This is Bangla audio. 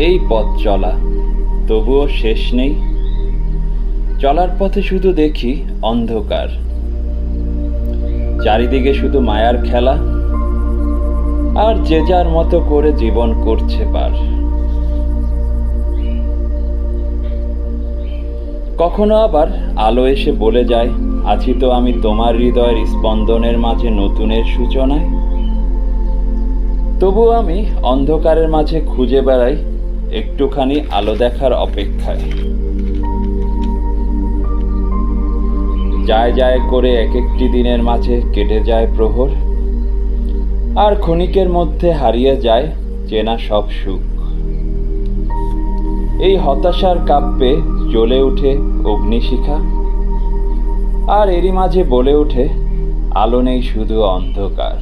এই পথ চলা, তবুও শেষ নেই। চলার পথে শুধু দেখি অন্ধকার, চারিদিকে শুধু মায়ার খেলা, আর যে যার মতো করে জীবন করছে পার। কখনো আবার আলো এসে বলে যায়, আছি তো আমি তোমার হৃদয়ের স্পন্দনের মাঝে নতুনের সূচনায়। তবু আমি অন্ধকারের মাঝে খুঁজে বেড়াই একটুখানি আলো দেখার অপেক্ষায়। যায় যায় করে এক একটি দিনের মাঝে কেটে যায় প্রহর, আর ক্ষণিকের মধ্যে হারিয়ে যায় চেনা সব সুখ। এই হতাশার কাব্যে জ্বলে ওঠে অগ্নিশিখা, আর এরই মাঝে বলে ওঠে আলো নেই শুধু অন্ধকার।